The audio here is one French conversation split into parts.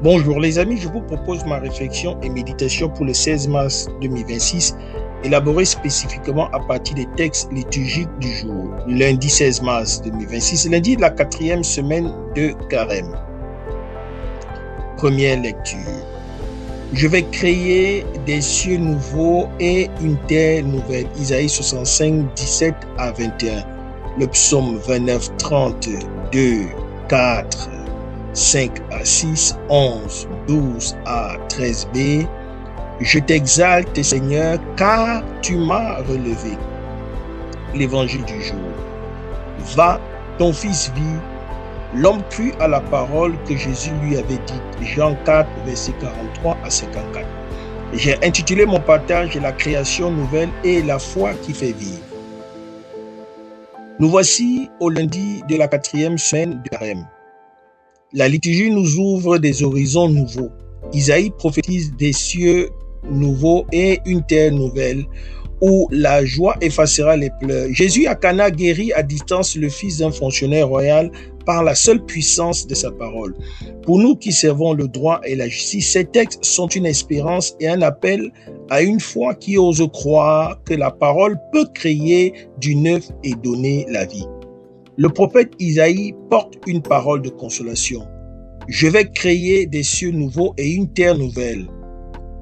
Bonjour les amis, je vous propose ma réflexion et méditation pour le 16 mars 2026, élaborée spécifiquement à partir des textes liturgiques du jour. Lundi 16 mars 2026, lundi de la 4e semaine de Carême. Première lecture. Je vais créer des cieux nouveaux et une terre nouvelle. Isaïe 65, 17 à 21. Le psaume 29, 32, 4, 5 à 6, 11, 12 à 13b. Je t'exalte, Seigneur, car tu m'as relevé. L'évangile du jour. Va, ton fils vit. L'homme crut à la parole que Jésus lui avait dite. Jean 4, versets 43 à 54. J'ai intitulé mon partage La création nouvelle et la foi qui fait vivre. Nous voici au lundi de la 4e semaine de Carême. La liturgie nous ouvre des horizons nouveaux. Isaïe prophétise des cieux nouveaux et une terre nouvelle où la joie effacera les pleurs. Jésus à Cana guérit à distance le fils d'un fonctionnaire royal par la seule puissance de sa parole. Pour nous qui servons le droit et la justice, ces textes sont une espérance et un appel à une foi qui ose croire que la parole peut créer du neuf et donner la vie. Le prophète Isaïe porte une parole de consolation. Je vais créer des cieux nouveaux et une terre nouvelle.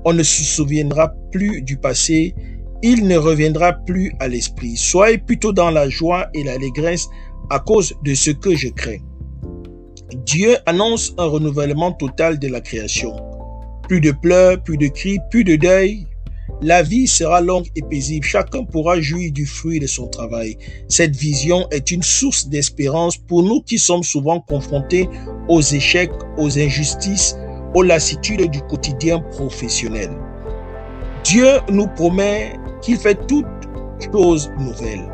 On ne se souviendra plus du passé, il ne reviendra plus à l'esprit. Soyez plutôt dans la joie et l'allégresse à cause de ce que je crée. Dieu annonce un renouvellement total de la création. Plus de pleurs, plus de cris, plus de deuil. La vie sera longue et paisible. Chacun pourra jouir du fruit de son travail. Cette vision est une source d'espérance pour nous qui sommes souvent confrontés aux échecs, aux injustices, aux lassitudes du quotidien professionnel. Dieu nous promet qu'il fait toutes choses nouvelles.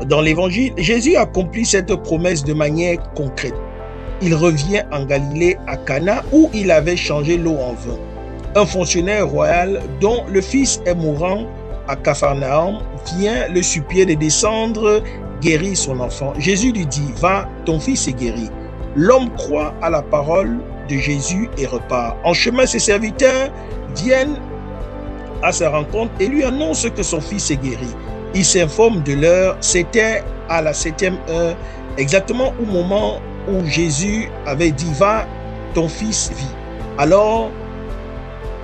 Dans l'évangile, Jésus accomplit cette promesse de manière concrète. Il revient en Galilée à Cana où il avait changé l'eau en vin. Un fonctionnaire royal dont le fils est mourant à Capharnaüm vient le supplier de descendre guérir son enfant. Jésus lui dit, va, ton fils est guéri. L'homme croit à la parole de Jésus et repart. En chemin, ses serviteurs viennent à sa rencontre et lui annoncent que son fils est guéri. Il s'informe de l'heure, c'était à la 7e heure, exactement au moment où Jésus avait dit, va, ton fils vit. Alors,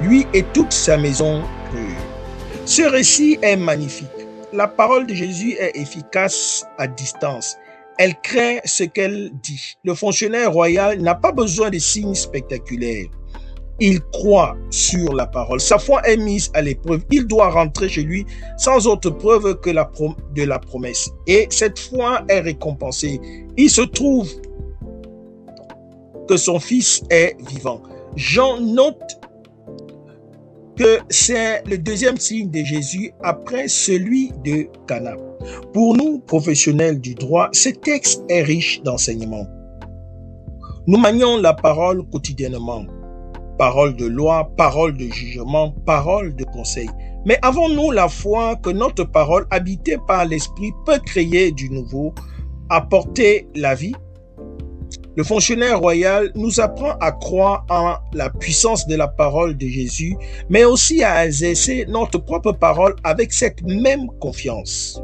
lui et toute sa maison crurent. Ce récit est magnifique. La parole de Jésus est efficace à distance. Elle crée ce qu'elle dit. Le fonctionnaire royal n'a pas besoin de signes spectaculaires. Il croit sur la parole. Sa foi est mise à l'épreuve. Il doit rentrer chez lui sans autre preuve que de la promesse. Et cette foi est récompensée. Il se trouve que son fils est vivant. Jean note que c'est le deuxième signe de Jésus après celui de Cana. Pour nous, professionnels du droit, ce texte est riche d'enseignements. Nous manions la parole quotidiennement. Parole de loi, parole de jugement, parole de conseil. Mais avons-nous la foi que notre parole, habitée par l'Esprit, peut créer du nouveau, apporter la vie? Le fonctionnaire royal nous apprend à croire en la puissance de la parole de Jésus, mais aussi à exercer notre propre parole avec cette même confiance.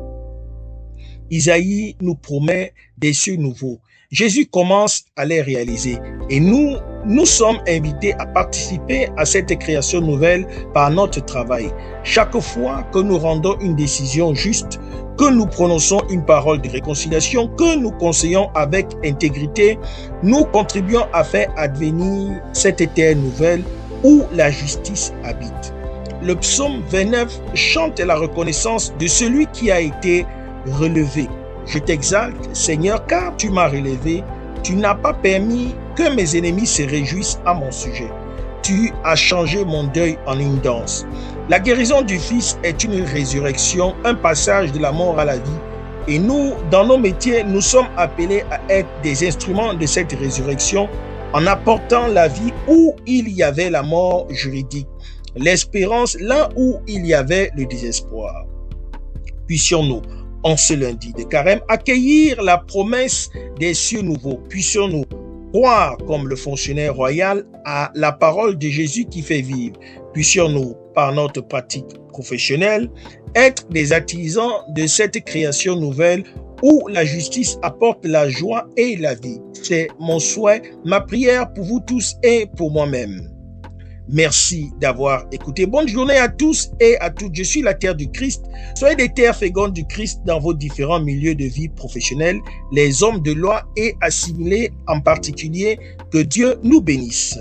Isaïe nous promet des cieux nouveaux. Jésus commence à les réaliser et nous sommes invités à participer à cette création nouvelle par notre travail. Chaque fois que nous rendons une décision juste, que nous prononçons une parole de réconciliation, que nous conseillons avec intégrité, nous contribuons à faire advenir cette terre nouvelle où la justice habite. Le psaume 29 chante la reconnaissance de celui qui a été relevé. Je t'exalte, Seigneur, car tu m'as relevé. Tu n'as pas permis que mes ennemis se réjouissent à mon sujet. Tu as changé mon deuil en une danse. La guérison du Fils est une résurrection, un passage de la mort à la vie. Et nous, dans nos métiers, nous sommes appelés à être des instruments de cette résurrection en apportant la vie où il y avait la mort juridique, l'espérance là où il y avait le désespoir. Puissions-nous, en ce lundi de Carême, accueillir la promesse des cieux nouveaux. Puissions-nous croire comme le fonctionnaire royal à la parole de Jésus qui fait vivre. Puissions-nous, par notre pratique professionnelle, être des artisans de cette création nouvelle où la justice apporte la joie et la vie. C'est mon souhait, ma prière pour vous tous et pour moi-même. Merci d'avoir écouté. Bonne journée à tous et à toutes. Je suis la terre du Christ. Soyez des terres fécondes du Christ dans vos différents milieux de vie professionnels, les hommes de loi et assimilés en particulier. Que Dieu nous bénisse.